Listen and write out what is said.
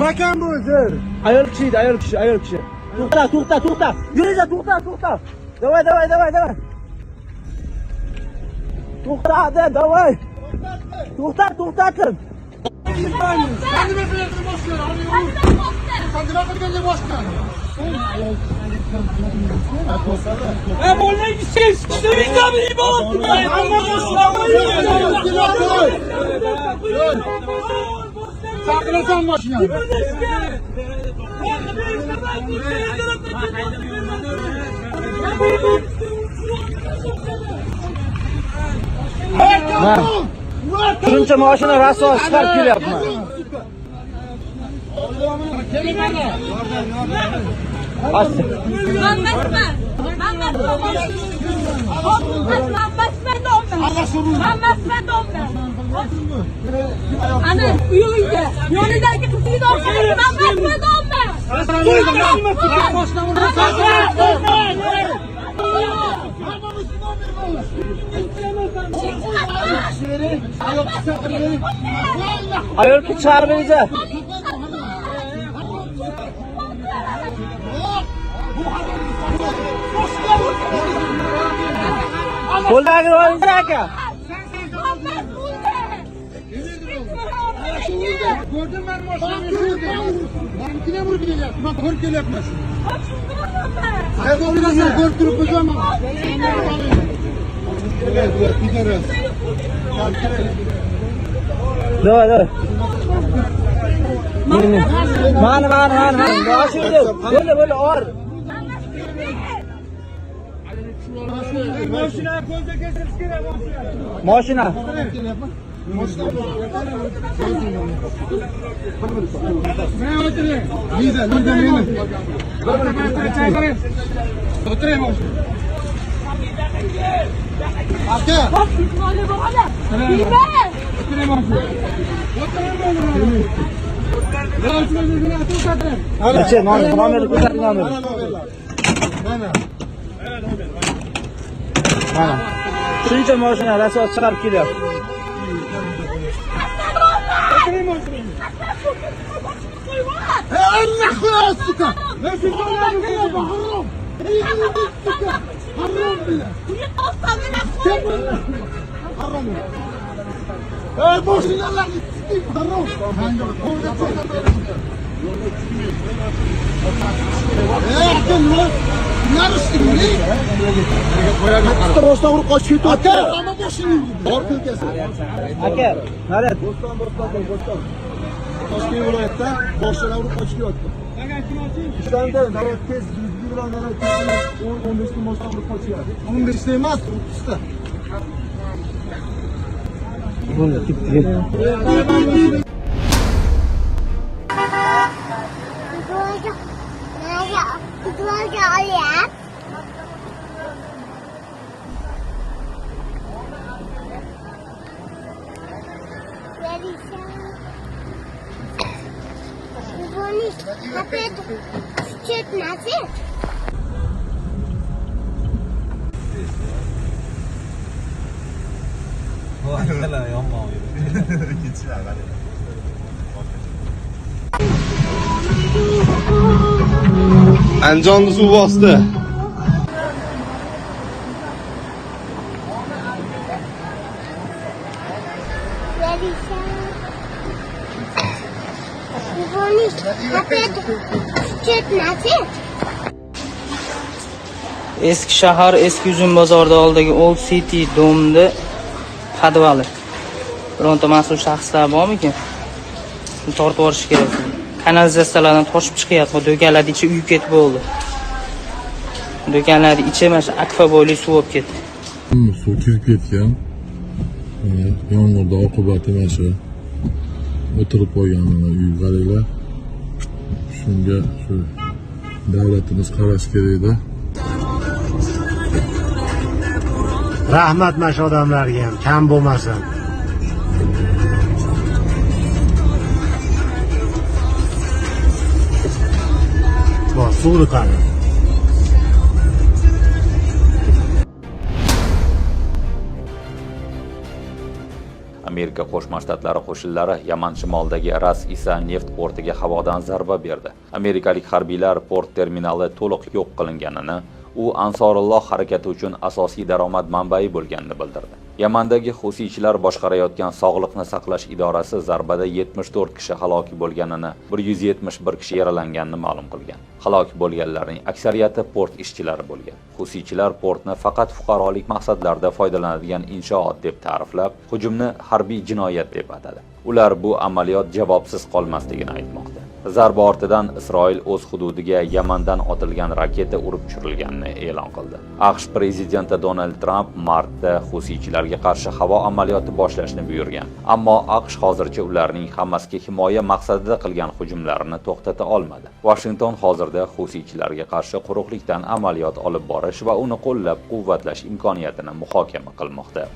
nima ekan bu o'zi? Ayol kishi edi, ayol kishi. To'xta. Yuringlar, to'xta. Davay. To'xta, davay. To'xtatin. Sen nima qilyapsan boshqa? Sen nima qilganga boshqa? Bollar siz sizga bir ibodat. Saklasan mashinani. Shuncha mashina rasvo chiqarib kelyapman. Ana uyingga yonidagi qizingni orqasiga Ayol kishi chaqirmaydi. Qo'ldagi ro'yingiz aka. Gördüm ben maşinayı. Benimkine vurup gideceğim. Ben kör kelyapman. Hayır olmasın. Görüp durup koyacağım. Gideriz. Davay. Mana. Böyle or. Maşinaya koyacak kesip girer Mashina. Ben oturayım. Güzel, buradan yemin. Oturayım. Aka. Mana. Shuncha mashina rasvo chiqarib kelyapti. Allah koyasın. Ne sizden yapıyorsun? Haram. Haram bile. Haram. Boşuna gitsin. Haram. Yarıştın ne? Boşuna vurup kaçıyor. Ama boşuna. Orkun kesin. Aka, naret. Toshkent viloyatida boshlar urib qochayotdi. Ishlarda davlat tez yuzli bilan 10-15 kun boshlar urib qochyapti. 15 ta emas, 30 ta. Buni tiktirib. Andijonda suv bosdi. Eski shahar, eski uzun bozorda oldagi Old City domda podvali. Bironta mas'ul shaxslar bormikan? Tortib yuborish kerak. Kanalizatsiyalardan toshib chiqyapti. Do'konlar ichi uyib ketib bo'ldi. Do'konlar ichi mana shu akfa bo'ylab suv olib ketdi. Suv kirib ketgan. Yomg'irda oqibati mana shu. O'tirib qolganlar uy qaranglar. Shunga shu davlatimiz qarash kerak-da. Rahmat mana shu odamlarga ham kam bo'lmasin. Bak suvni qani. Amerika Qo'shma Shtatlari qo'shinlari Yaman shimolidagi Ras Isa neft portiga havodan zarba berdi. Amerikalik harbiylar port terminali to'liq yo'q qilinganini, u Ansorulloh harakati uchun asosiy daromad manbai bo'lganini bildirdi. Yamandagi husiychilar boshqarayotgan sog'liqni saqlash idorasi zarbada 74 kishi halok bo'lganini, 171 kishi yaralanganini ma'lum qilgan. Halok bo'lganlarning aksariyati port ishchilari bo'lgan. Husiychilar portni faqat fuqarolik maqsadlarida foydalanadigan inshoot deb ta'riflab, hujumni harbiy jinoyat deb atadi. Ular bu amaliyot javobsiz qolmasligini aytmoqda. Zarba ortidan Isroil o'z hududiga Yamandan otilgan raketa urib tushirilganini e'lon qildi. AQSh prezidenti Donald Trump martda husiychilarga qarshi havo amaliyoti boshlashni buyurgan. Ammo AQSh hozircha ularning hammasiga himoya maqsadida qilgan hujumlarini to'xtata olmadi. Washington hozirda husiychilarga qarshi quruqlikdan amaliyot olib borish va uni qo'llab-quvvatlash imkoniyatini muhokama qilmoqda.